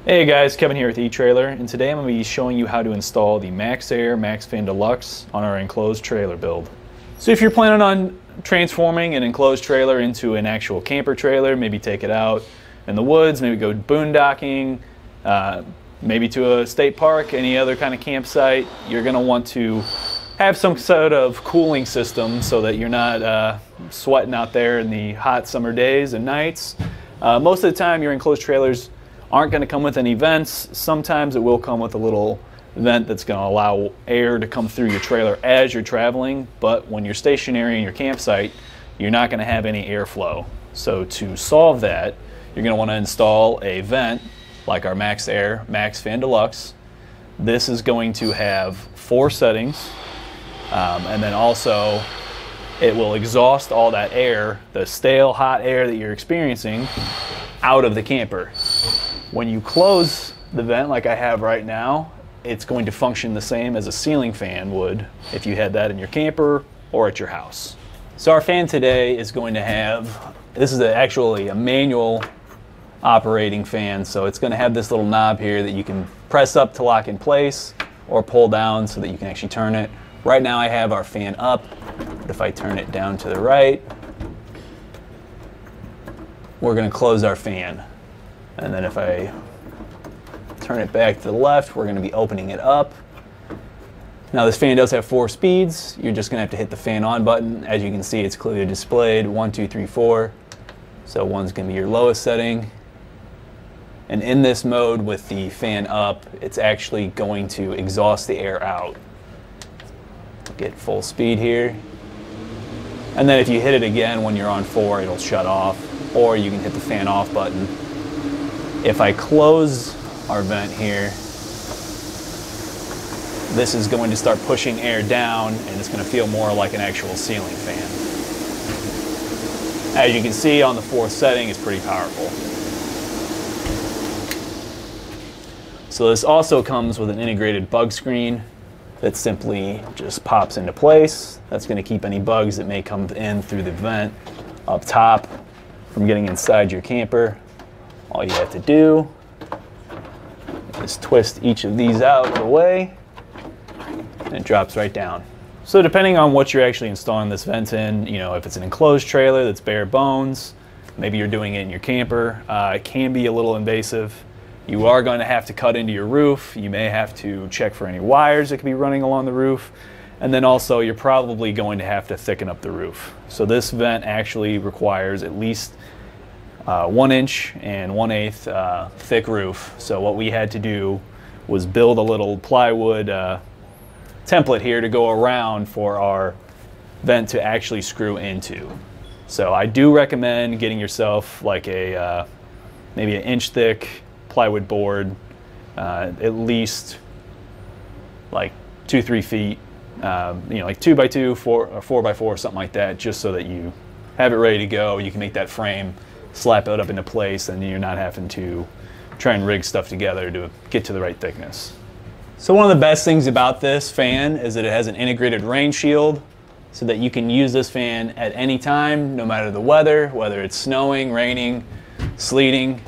Hey guys, Kevin here with eTrailer, and today I'm going to be showing you how to install the Maxxair MaxxFan Deluxe on our enclosed trailer build. So if you're planning on transforming an enclosed trailer into an actual camper trailer, maybe take it out in the woods, maybe go boondocking, maybe to a state park, any other kind of campsite, you're going to want to have some sort of cooling system so that you're not sweating out there in the hot summer days and nights. Most of the time your enclosed trailers aren't going to come with any vents. Sometimes it will come with a little vent that's going to allow air to come through your trailer as you're traveling, but when you're stationary in your campsite, you're not going to have any airflow. So to solve that, you're going to want to install a vent like our Maxxair MaxxFan Deluxe. This is going to have 4 settings, and then also it will exhaust all that air, the stale hot air that you're experiencing, out of the camper. When you close the vent like I have right now, it's going to function the same as a ceiling fan would if you had that in your camper or at your house. So our fan today is going to have, this is actually a manual operating fan, so it's going to have this little knob here that you can press up to lock in place or pull down so that you can actually turn it. Right now I have our fan up, but if I turn it down to the right, we're going to close our fan. And then if I turn it back to the left, we're going to be opening it up. Now this fan does have 4 speeds. You're just going to have to hit the fan on button. As you can see, it's clearly displayed 1, 2, 3, 4. So 1's going to be your lowest setting. And in this mode with the fan up, it's actually going to exhaust the air out. Get full speed here. And then if you hit it again when you're on 4, it'll shut off. Or you can hit the fan off button. If I close our vent here, this is going to start pushing air down and it's going to feel more like an actual ceiling fan. As you can see on the 4th setting, it's pretty powerful. So this also comes with an integrated bug screen that simply just pops into place. That's going to keep any bugs that may come in through the vent up top from getting inside your camper. All you have to do is twist each of these out of the way and it drops right down. So depending on what you're actually installing this vent in, you know, if it's an enclosed trailer that's bare bones, maybe you're doing it in your camper, it can be a little invasive. You are going to have to cut into your roof. You may have to check for any wires that could be running along the roof. And then also you're probably going to have to thicken up the roof. So this vent actually requires at least 1 inch and 1/8 thick roof. So what we had to do was build a little plywood template here to go around for our vent to actually screw into. So I do recommend getting yourself like a maybe an inch thick plywood board, at least like 2-3 feet, you know, like 2x2, 4 or 4x4, something like that, just so that you have it ready to go. You can make that frame, slap it up into place, and you're not having to try and rig stuff together to get to the right thickness. So one of the best things about this fan is that it has an integrated rain shield so that you can use this fan at any time, no matter the weather, whether it's snowing, raining, sleeting,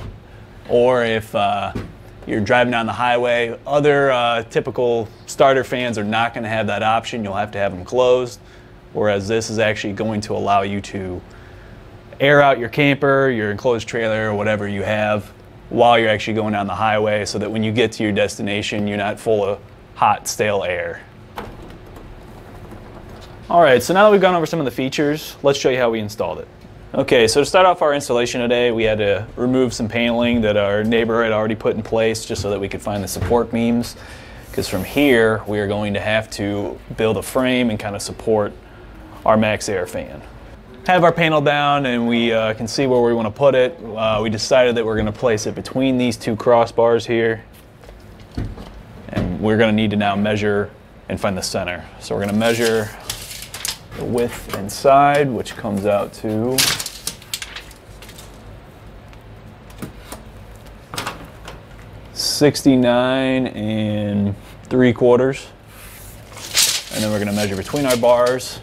or if you're driving down the highway. Other typical starter fans are not going to have that option. You'll have to have them closed, whereas this is actually going to allow you to air out your camper, your enclosed trailer, or whatever you have while you're actually going down the highway so that when you get to your destination, you're not full of hot, stale air. All right, so now that we've gone over some of the features, let's show you how we installed it. Okay, so to start off our installation today, we had to remove some paneling that our neighbor had already put in place just so that we could find the support beams, because from here, we are going to have to build a frame and kind of support our Maxxair fan. Have our panel down and we can see where we want to put it. We decided that we're going to place it between these 2 crossbars here, and we're going to need to now measure and find the center. So we're going to measure the width inside, which comes out to 69 3/4, and then we're going to measure between our bars.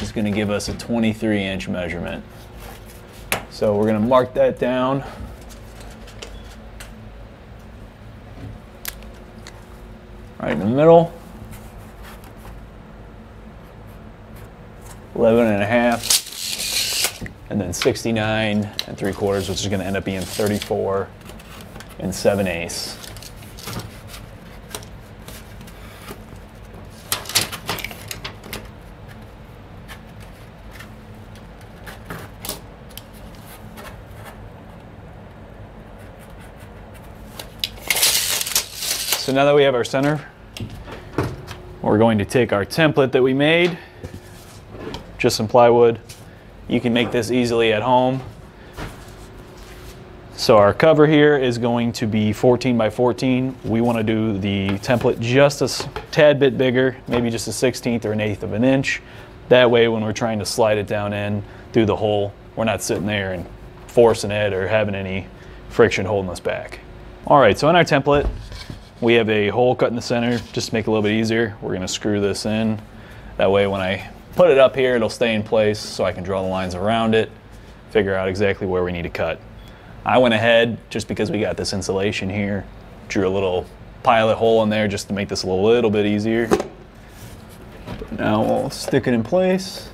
Is going to give us a 23-inch measurement. So we're going to mark that down. right in the middle. 11.5, and then 69 3/4, which is going to end up being 34 7/8. So now that we have our center, we're going to take our template that we made, just some plywood. You can make this easily at home. So our cover here is going to be 14 by 14. We want to do the template just a tad bit bigger, maybe just a 1/16 or an 1/8 of an inch. That way when we're trying to slide it down in through the hole, we're not sitting there and forcing it or having any friction holding us back. All right, so in our template, we have a hole cut in the center just to make it a little bit easier. We're going to screw this in. That way when I put it up here, it'll stay in place so I can draw the lines around it, figure out exactly where we need to cut. I went ahead, just because we got this insulation here, drew a little pilot hole in there just to make this a little bit easier. But now we'll stick it in place.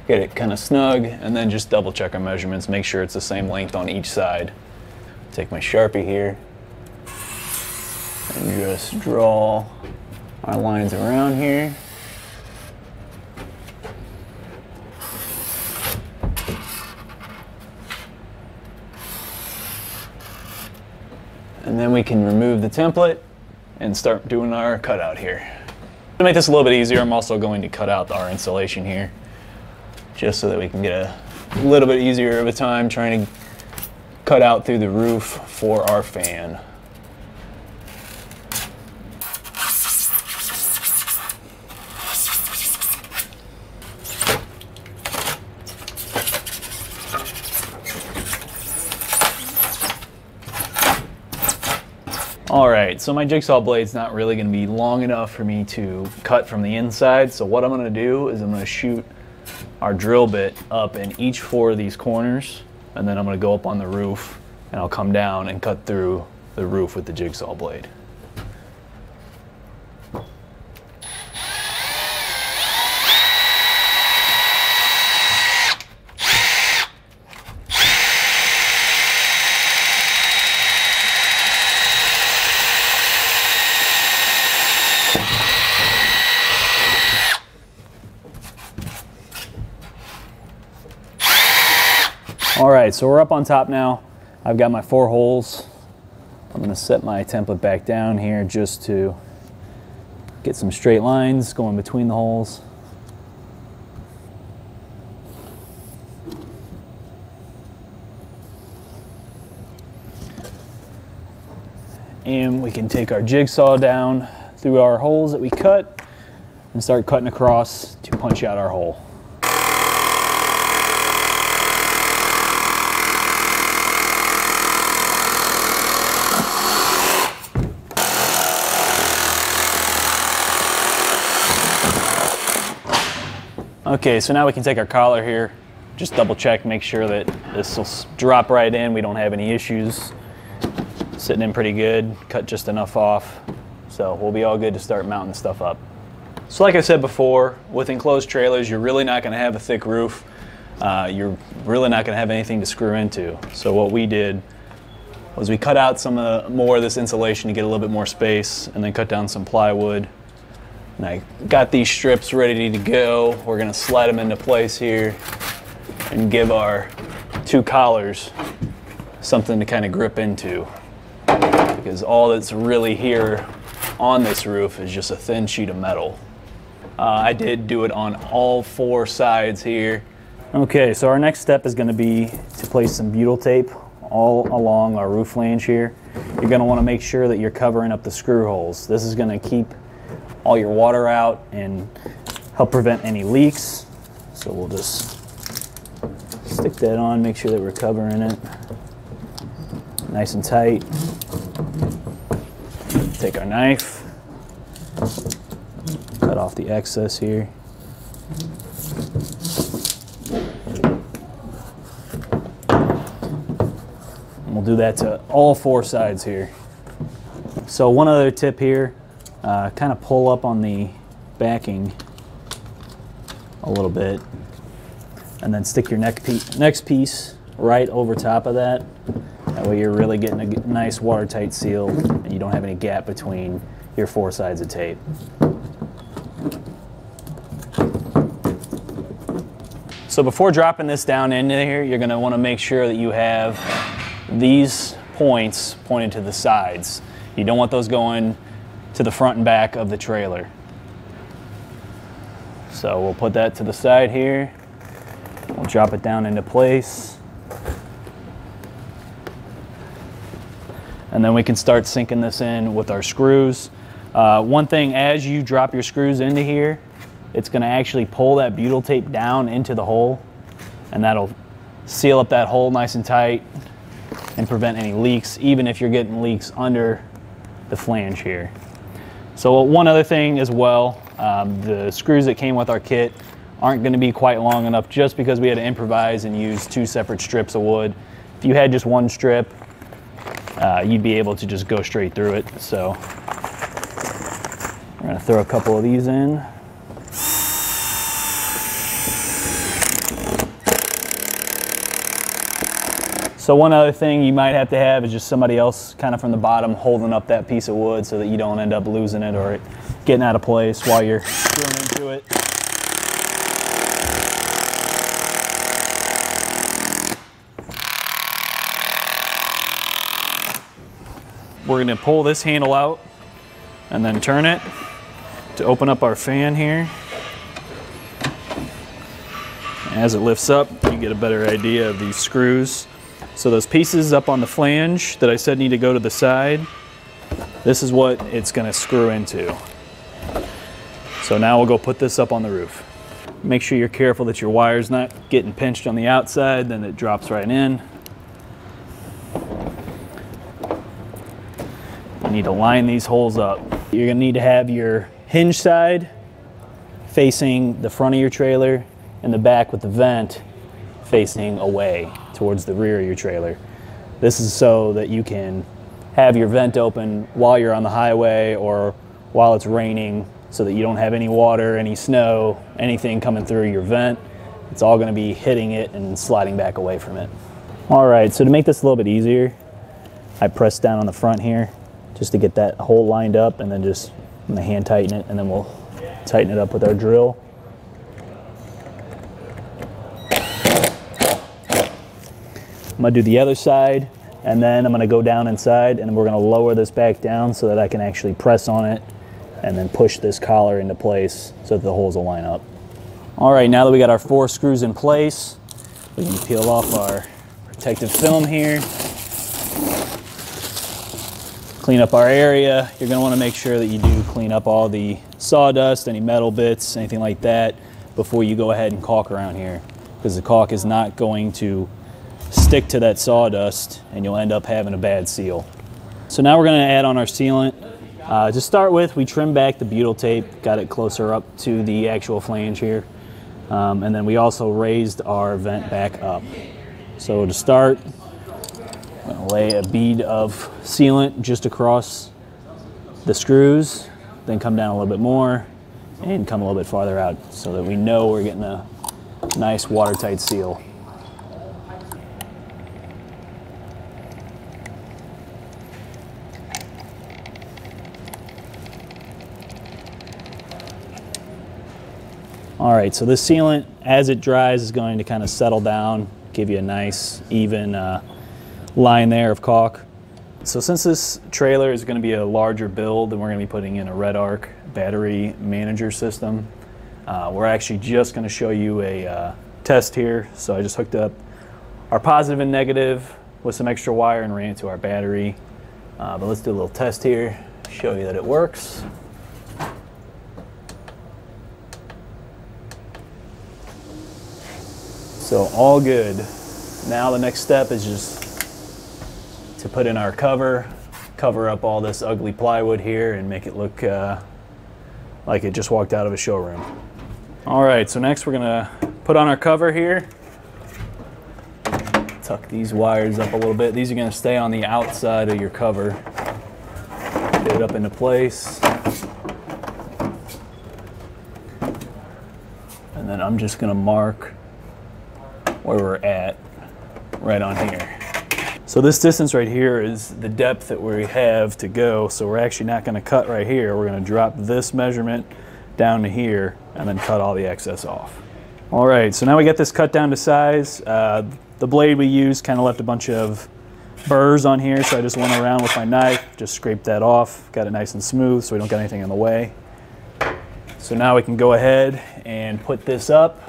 Get it kind of snug, and then just double check our measurements, make sure it's the same length on each side. Take my Sharpie here and just draw our lines around here. And then we can remove the template and start doing our cutout here. To make this a little bit easier, I'm also going to cut out our insulation here, just so that we can get a little bit easier of a time trying to cut out through the roof for our fan. All right, so my jigsaw blade's not really gonna be long enough for me to cut from the inside, so what I'm gonna do is I'm gonna shoot our drill bit up in each 4 of these corners, and then I'm going to go up on the roof and I'll come down and cut through the roof with the jigsaw blade. All right, so we're up on top now. I've got my 4 holes. I'm gonna set my template back down here just to get some straight lines going between the holes. And we can take our jigsaw down through our holes that we cut and start cutting across to punch out our hole. Okay, so now we can take our collar here, just double check, make sure that this will drop right in. We don't have any issues. Sitting in pretty good, cut just enough off. So we'll be all good to start mounting stuff up. So like I said before, with enclosed trailers, you're really not gonna have a thick roof. You're really not gonna have anything to screw into. So what we did was we cut out more of this insulation to get a little bit more space, and then cut down some plywood. And I got these strips ready to go. We're gonna slide them into place here and give our 2 collars something to kind of grip into, because all that's really here on this roof is just a thin sheet of metal. I did do it on all 4 sides here. Okay, so our next step is gonna be to place some butyl tape all along our roof flange here. You're gonna wanna make sure that you're covering up the screw holes. This is gonna keep all your water out and help prevent any leaks. So we'll just stick that on, make sure that we're covering it nice and tight. Take our knife, cut off the excess here. And We'll do that to all 4 sides here. So one other tip here, kind of pull up on the backing a little bit, and then stick your next piece right over top of that. That way you're really getting a nice watertight seal, and you don't have any gap between your 4 sides of tape. So before dropping this down into here, you're going to want to make sure that you have these points pointed to the sides. You don't want those going to the front and back of the trailer. So we'll put that to the side here. We'll drop it down into place. And then we can start sinking this in with our screws. One thing, as you drop your screws into here, it's going to actually pull that butyl tape down into the hole, and that'll seal up that hole nice and tight and prevent any leaks, even if you're getting leaks under the flange here. So one other thing as well, the screws that came with our kit aren't going to be quite long enough, just because we had to improvise and use 2 separate strips of wood. If you had just 1 strip, you'd be able to just go straight through it. So we're going to throw a couple of these in. So one other thing you might have to have is just somebody else kind of from the bottom holding up that piece of wood so that you don't end up losing it or it getting out of place while you're screwing into it. We're going to pull this handle out and then turn it to open up our fan here. As it lifts up, you get a better idea of these screws. So those pieces up on the flange that I said need to go to the side, this is what it's going to screw into. So now we'll go put this up on the roof. Make sure you're careful that your wire's not getting pinched on the outside, then it drops right in. You need to line these holes up. You're going to need to have your hinge side facing the front of your trailer and the back with the vent facing away towards the rear of your trailer. This is so that you can have your vent open while you're on the highway or while it's raining, so that you don't have any water, any snow, anything coming through your vent. It's all going to be hitting it and sliding back away from it. All right, so to make this a little bit easier, I press down on the front here just to get that hole lined up, and then just I'm going to hand tighten it, and then we'll tighten it up with our drill. I'm going to do the other side, and then I'm going to go down inside, and we're going to lower this back down so that I can actually press on it and then push this collar into place so that the holes will line up. All right, now that we got our 4 screws in place, we can peel off our protective film here, clean up our area. You're going to want to make sure that you do clean up all the sawdust, any metal bits, anything like that, before you go ahead and caulk around here, because the caulk is not going to stick to that sawdust and you'll end up having a bad seal. So now we're going to add on our sealant. To start with, we trimmed back the butyl tape, got it closer up to the actual flange here, and then we also raised our vent back up. So to start, I'm going to lay a bead of sealant just across the screws, then come down a little bit more and come a little bit farther out so that we know we're getting a nice watertight seal. All right, so this sealant, as it dries, is going to kind of settle down, give you a nice, even line there of caulk. So since this trailer is going to be a larger build, and we're going to be putting in a Red Arc battery manager system, we're actually just going to show you a test here. So I just hooked up our positive and negative with some extra wire and ran it to our battery. But let's do a little test here, show you that it works. So all good. Now the next step is just to put in our cover up all this ugly plywood here and make it look like it just walked out of a showroom. All right, so next we're gonna put on our cover here. Tuck these wires up a little bit. These are going to stay on the outside of your cover. Get it up into place. And then I'm just going to mark where we're at right on here. So this distance right here is the depth that we have to go. So we're actually not going to cut right here. We're going to drop this measurement down to here and then cut all the excess off. All right, so now we get this cut down to size. The blade we used kind of left a bunch of burrs on here, so I just went around with my knife, just scraped that off, got it nice and smooth so we don't get anything in the way. So now we can go ahead and put this up.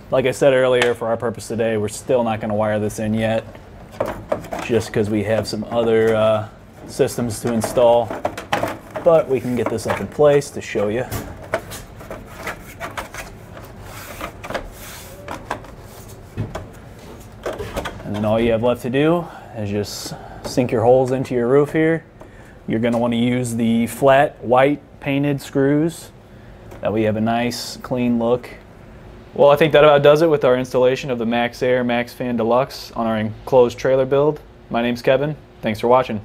Like I said earlier, for our purpose today, we're still not going to wire this in yet, just because we have some other systems to install, but we can get this up in place to show you. And then all you have left to do is just sink your holes into your roof here. You're going to want to use the flat white painted screws. That way you have a nice clean look. Well, I think that about does it with our installation of the Maxxair MaxxFan Deluxe on our enclosed trailer build. My name's Kevin. Thanks for watching.